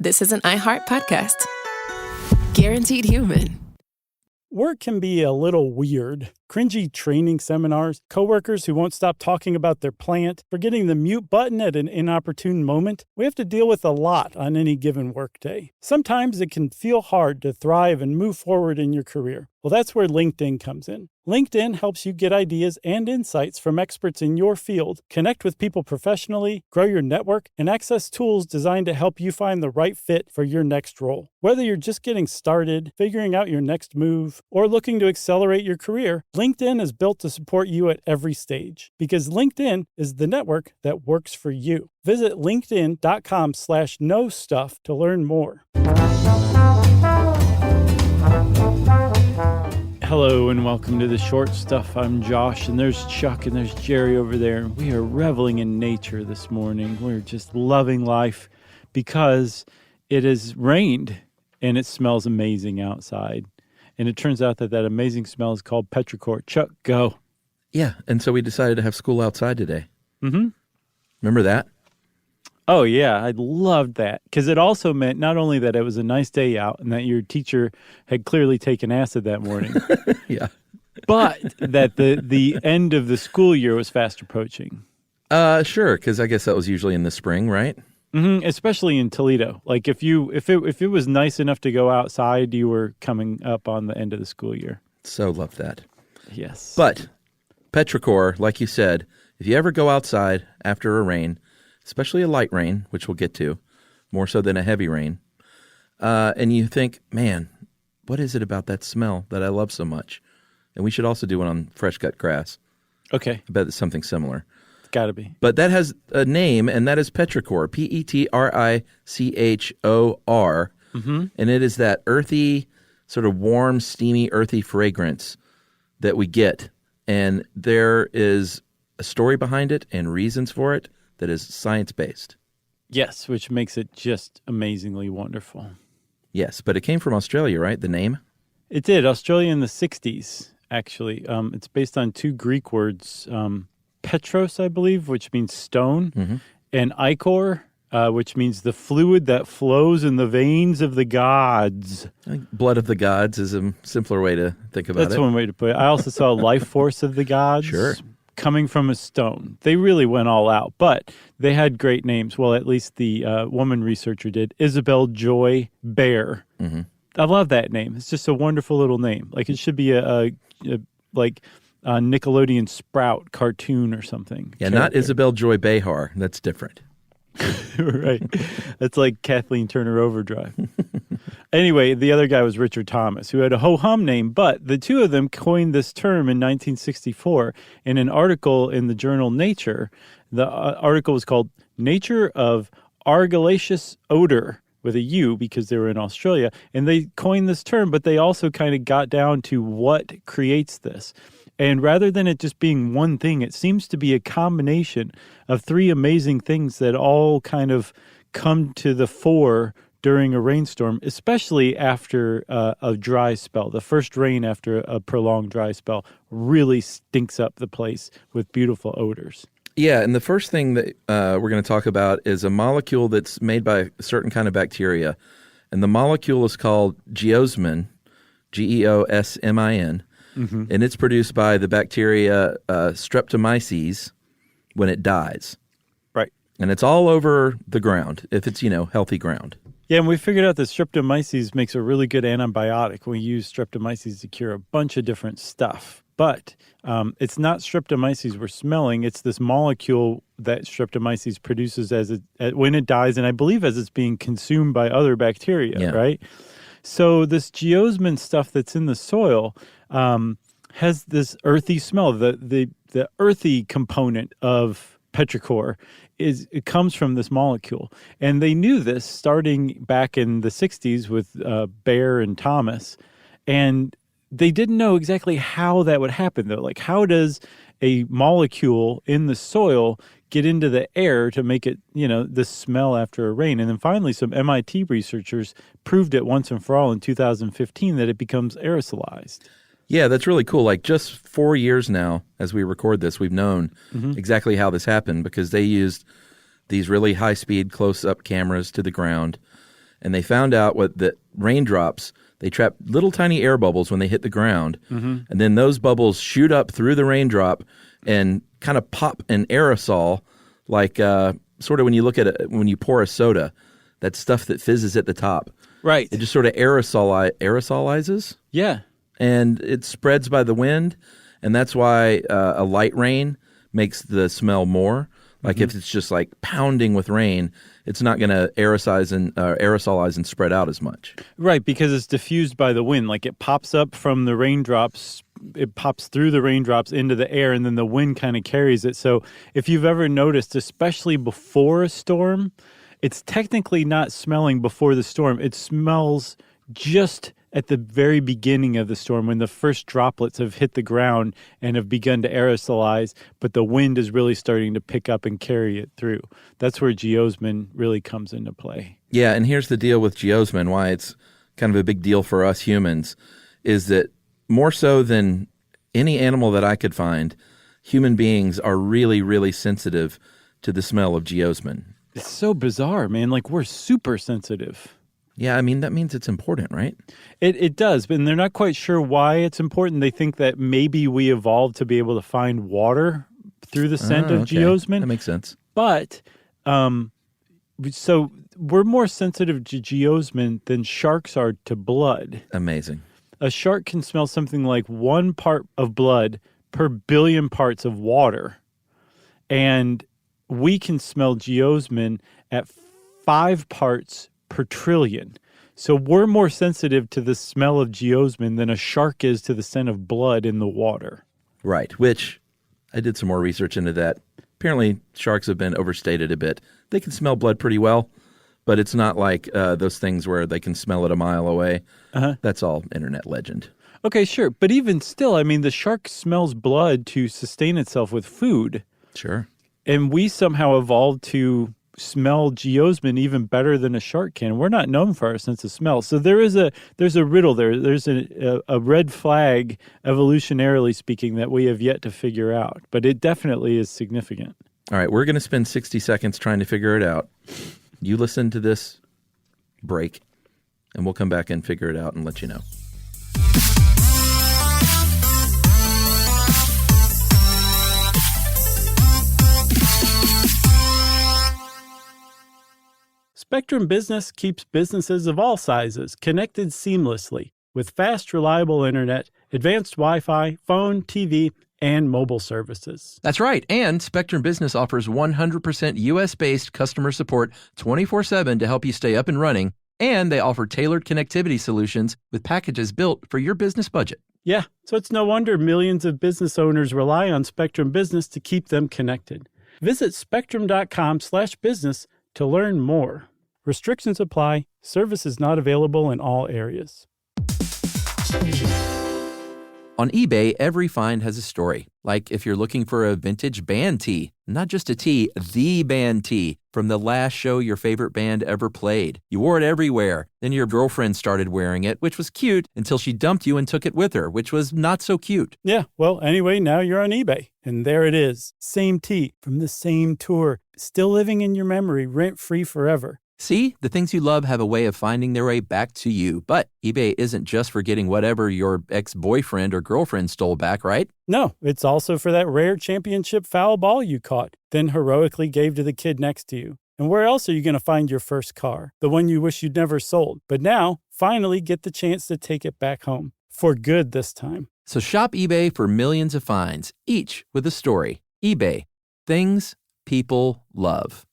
This is an iHeart podcast. Guaranteed human. Work can be a little weird. Cringy training seminars, coworkers who won't stop talking about their plant, forgetting the mute button at an inopportune moment. We have to deal with a lot on any given workday. Sometimes it can feel hard to thrive and move forward in your career. Well, that's where LinkedIn comes in. LinkedIn helps you get ideas and insights from experts in your field, connect with people professionally, grow your network, and access tools designed to help you find the right fit for your next role. Whether you're just getting started, figuring out your next move, or looking to accelerate your career, LinkedIn is built to support you at every stage because LinkedIn is the network that works for you. Visit linkedin.com/knowstuff to learn more. Hello and welcome to The Short Stuff. I'm Josh, and there's Chuck, and there's Jerry over there. We are reveling in nature this morning. We're just loving life because it has rained and it smells amazing outside. And it turns out that amazing smell is called Petrichor. Chuck, go. Yeah, and so we decided to have school outside today. Mm-hmm. Remember that? Oh, yeah, I loved that because it also meant not only that it was a nice day out and that your teacher had clearly taken acid that morning, yeah, but that the end of the school year was fast approaching. Sure, because I guess that was usually in the spring, right? Mm-hmm, especially in Toledo. Like if it was nice enough to go outside, you were coming up on the end of the school year. So love that. Yes. But Petrichor, like you said, if you ever go outside after a rain, especially a light rain, which we'll get to, more so than a heavy rain, and you think, man, what is it about that smell that I love so much? And we should also do one on fresh cut grass. Okay. I bet it's something similar. It's got to be. But that has a name, and that is Petrichor, Petrichor. Mm-hmm. And it is that earthy, sort of warm, steamy, earthy fragrance that we get. And there is a story behind it and reasons for it that is science-based. Yes, which makes it just amazingly wonderful. Yes, but it came from Australia, right, the name? It did, Australia in the 60s, actually. It's based on two Greek words, Petros, I believe, which means stone, mm-hmm. and ichor, which means the fluid that flows in the veins of the gods. I think blood of the gods is a simpler way to think about it. That's one way to put it. I also saw life force of the gods. Sure. Coming from a stone. They really went all out, but they had great names. Well, at least the woman researcher did. Isabel Joy Bear. Mm-hmm. I love that name. It's just a wonderful little name. Like it should be a Nickelodeon Sprout cartoon or something. Yeah, character. Not Isabel Joy Behar. That's different. Right. That's like Kathleen Turner Overdrive. Anyway, the other guy was Richard Thomas, who had a ho-hum name, but the two of them coined this term in 1964 in an article in the journal Nature. The article was called Nature of Argillaceous Odor, with a U because they were in Australia, and they coined this term, but they also kind of got down to what creates this. And rather than it just being one thing, it seems to be a combination of three amazing things that all kind of come to the fore during a rainstorm, especially after a dry spell. The first rain after a prolonged dry spell really stinks up the place with beautiful odors. Yeah, and the first thing that we're going to talk about is a molecule that's made by a certain kind of bacteria. And the molecule is called geosmin, Geosmin. Mm-hmm. And it's produced by the bacteria Streptomyces when it dies. Right. And it's all over the ground, if it's, healthy ground. Yeah, and we figured out that Streptomyces makes a really good antibiotic. We use Streptomyces to cure a bunch of different stuff. But it's not Streptomyces we're smelling. It's this molecule that Streptomyces produces when it dies, and I believe as it's being consumed by other bacteria, right? So this geosmin stuff that's in the soil has this earthy smell. The earthy component of Petrichor it comes from this molecule. And they knew this starting back in the 60s with Baer and Thomas. And they didn't know exactly how that would happen, though. Like, how does a molecule in the soil get into the air to make it, the smell after a rain? And then finally, some MIT researchers proved it once and for all in 2015 that it becomes aerosolized. Yeah, that's really cool. Like just 4 years now, as we record this, we've known exactly how this happened because they used these really high-speed close-up cameras to the ground and they found out that raindrops, they trap little tiny air bubbles when they hit the ground, and then those bubbles shoot up through the raindrop and kind of pop an aerosol, like sort of when you look at when you pour a soda, that stuff that fizzes at the top. Right. It just sort of aerosolizes. Yeah. And it spreads by the wind, and that's why a light rain makes the smell more. Like if it's just like pounding with rain, it's not going to aerosolize and spread out as much. Right, because it's diffused by the wind. Like it pops up from the raindrops, it pops through the raindrops into the air, and then the wind kind of carries it. So if you've ever noticed, especially before a storm, it's technically not smelling before the storm. It smells just at the very beginning of the storm when the first droplets have hit the ground and have begun to aerosolize, but the wind is really starting to pick up and carry it through. That's where geosmin really comes into play. Yeah, and here's the deal with geosmin, why it's kind of a big deal for us humans, is that more so than any animal that I could find, human beings are really, really sensitive to the smell of geosmin. It's so bizarre, man. Like we're super sensitive. Yeah, I mean, that means it's important, right? It does, but they're not quite sure why it's important. They think that maybe we evolved to be able to find water through the scent of geosmin. That makes sense. But, so we're more sensitive to geosmin than sharks are to blood. Amazing. A shark can smell something like 1 part of blood per billion parts of water. And we can smell geosmin at 5 parts per trillion. So we're more sensitive to the smell of geosmin than a shark is to the scent of blood in the water. Right, which I did some more research into that. Apparently, sharks have been overstated a bit. They can smell blood pretty well, but it's not like those things where they can smell it a mile away. That's all internet legend. Okay, sure. But even still, I mean, the shark smells blood to sustain itself with food. Sure. And we somehow evolved to smell geosmin even better than a shark can. We're not known for our sense of smell. So there's a riddle there. There's a red flag, evolutionarily speaking, that we have yet to figure out. But it definitely is significant. All right, we're going to spend 60 seconds trying to figure it out. You listen to this break, and we'll come back and figure it out and let you know. Spectrum Business keeps businesses of all sizes connected seamlessly with fast, reliable internet, advanced Wi-Fi, phone, TV, and mobile services. That's right. And Spectrum Business offers 100% U.S.-based customer support 24/7 to help you stay up and running. And they offer tailored connectivity solutions with packages built for your business budget. Yeah, so it's no wonder millions of business owners rely on Spectrum Business to keep them connected. Visit spectrum.com/business to learn more. Restrictions apply. Services not available in all areas. On eBay, every find has a story. Like if you're looking for a vintage band tee, not just a tee, the band tee from the last show your favorite band ever played. You wore it everywhere. Then your girlfriend started wearing it, which was cute, until she dumped you and took it with her, which was not so cute. Yeah, well, anyway, now you're on eBay. And there it is. Same tee from the same tour. Still living in your memory, rent-free forever. See, the things you love have a way of finding their way back to you. But eBay isn't just for getting whatever your ex-boyfriend or girlfriend stole back, right? No, it's also for that rare championship foul ball you caught, then heroically gave to the kid next to you. And where else are you going to find your first car? The one you wish you'd never sold. But now, finally get the chance to take it back home. For good this time. So shop eBay for millions of finds, each with a story. eBay. Things people love.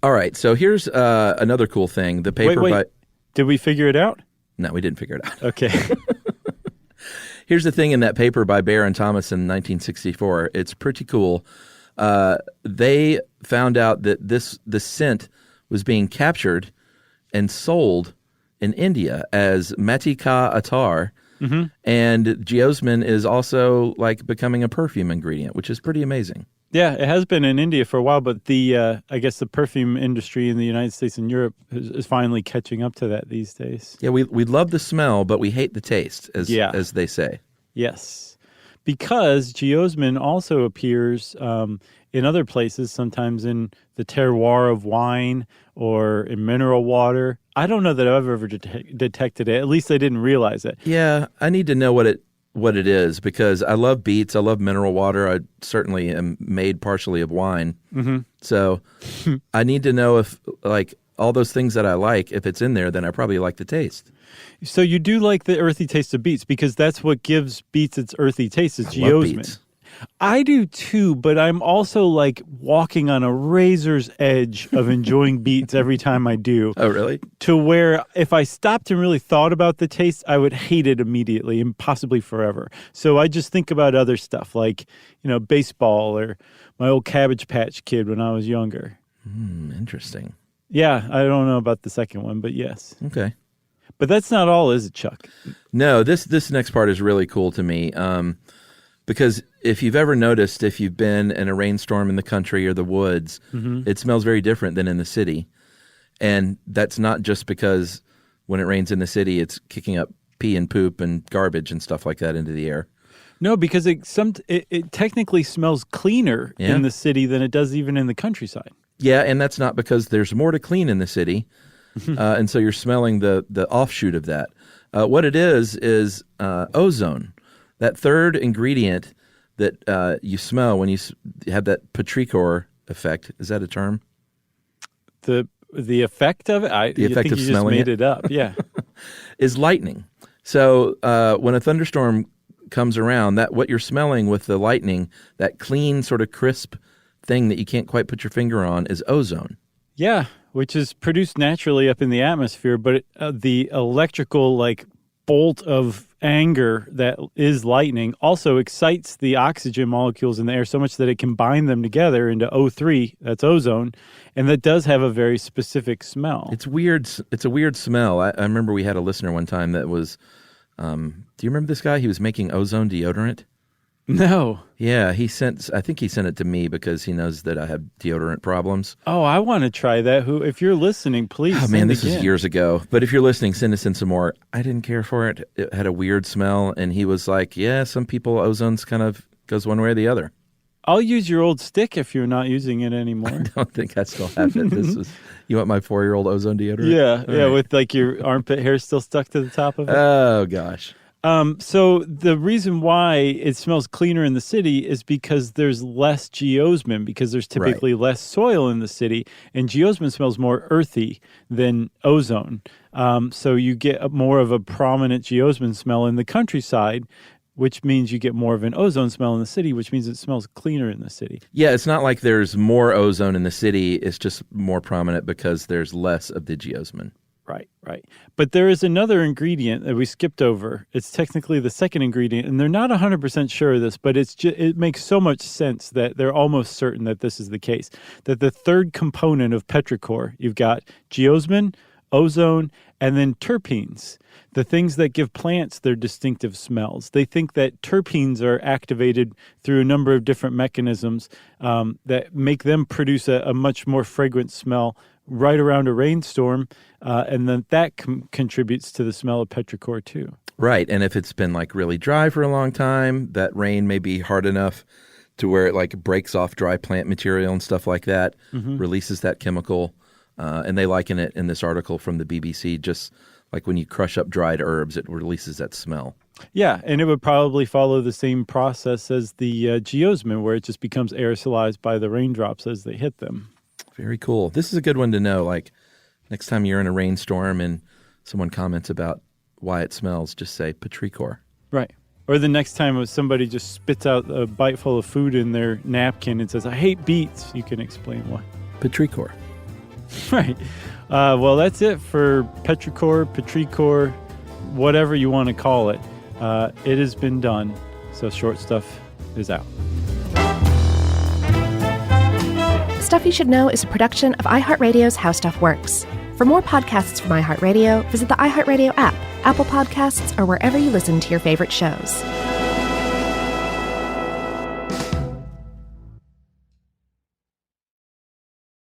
All right, so here's another cool thing. The paper Wait. Did we figure it out? No, we didn't figure it out. Okay. Here's the thing in that paper by Baer and Thomas in 1964. It's pretty cool. They found out that the scent was being captured and sold in India as Mati Ka Attar, And geosmin is also like becoming a perfume ingredient, which is pretty amazing. Yeah, it has been in India for a while, but I guess the perfume industry in the United States and Europe is finally catching up to that these days. Yeah, we love the smell, but we hate the taste, as they say. Yes, because geosmin also appears in other places, sometimes in the terroir of wine or in mineral water. I don't know that I've ever detected it. At least I didn't realize it. Yeah, I need to know what it is, because I love beets, I love mineral water. I certainly am made partially of wine. So I need to know if, like, all those things that I like, if it's in there, then I probably like the taste. So you do like the earthy taste of beets, because that's what gives beets its earthy taste, is Love geosmin. beets. I do too, but I'm also like walking on a razor's edge of enjoying beets every time I do. Oh, really? To where if I stopped and really thought about the taste, I would hate it immediately and possibly forever. So I just think about other stuff like, baseball or my old Cabbage Patch Kid when I was younger. Interesting. Yeah, I don't know about the second one, but yes. Okay. But that's not all, is it, Chuck? No, this next part is really cool to me. Because if you've ever noticed, if you've been in a rainstorm in the country or the woods, it smells very different than in the city. And that's not just because when it rains in the city, it's kicking up pee and poop and garbage and stuff like that into the air. No, because it technically smells cleaner in the city than it does even in the countryside. Yeah, and that's not because there's more to clean in the city. And so you're smelling the offshoot of that. What it is ozone. That third ingredient that you smell when you have that Petrichor effect, is that a term? The effect of it? The effect of you smelling just made it up, yeah. Is lightning. So when a thunderstorm comes around, that what you're smelling with the lightning, that clean sort of crisp thing that you can't quite put your finger on, is ozone. Yeah, which is produced naturally up in the atmosphere, but the electrical bolt of anger that is lightning also excites the oxygen molecules in the air so much that it can bind them together into O3, that's ozone, and that does have a very specific smell. It's weird. It's a weird smell. I remember we had a listener one time that was, do you remember this guy? He was making ozone deodorant. No. Yeah, I think he sent it to me because he knows that I have deodorant problems. Oh, I want to try that. If you're listening, please Oh, man, this again. is years ago. But if you're listening, send us in some more. I didn't care for it. It had a weird smell. And he was like, yeah, some people, ozone's kind of goes one way or the other. I'll use your old stick if you're not using it anymore. I don't think I still have it. You want my 4-year-old ozone deodorant? Yeah, All yeah, right. with your armpit hair still stuck to the top of it. Oh, gosh. So the reason why it smells cleaner in the city is because there's less geosmin, because there's typically less soil in the city, and geosmin smells more earthy than ozone. So you get more of a prominent geosmin smell in the countryside, which means you get more of an ozone smell in the city, which means it smells cleaner in the city. Yeah, it's not like there's more ozone in the city. It's just more prominent because there's less of the geosmin. Right. But there is another ingredient that we skipped over. It's technically the second ingredient, and they're not 100% sure of this, but it makes so much sense that they're almost certain that this is the case. That the third component of Petrichor, you've got geosmin, ozone, and then terpenes, the things that give plants their distinctive smells. They think that terpenes are activated through a number of different mechanisms that make them produce a much more fragrant smell right around a rainstorm, and then that contributes to the smell of Petrichor too. Right, and if it's been really dry for a long time, that rain may be hard enough to where it breaks off dry plant material and stuff like that, releases that chemical, and they liken it in this article from the BBC, just like when you crush up dried herbs, it releases that smell. Yeah, and it would probably follow the same process as the geosmin, where it just becomes aerosolized by the raindrops as they hit them. Very cool. This is a good one to know. Next time you're in a rainstorm and someone comments about why it smells, just say Petrichor. Right. Or the next time somebody just spits out a bite full of food in their napkin and says, I hate beets, you can explain why. Petrichor. Right. Well, that's it for Petrichor, whatever you want to call it. It has been done. So Short Stuff is out. Stuff You Should Know is a production of iHeartRadio's How Stuff Works. For more podcasts from iHeartRadio, visit the iHeartRadio app, Apple Podcasts, or wherever you listen to your favorite shows.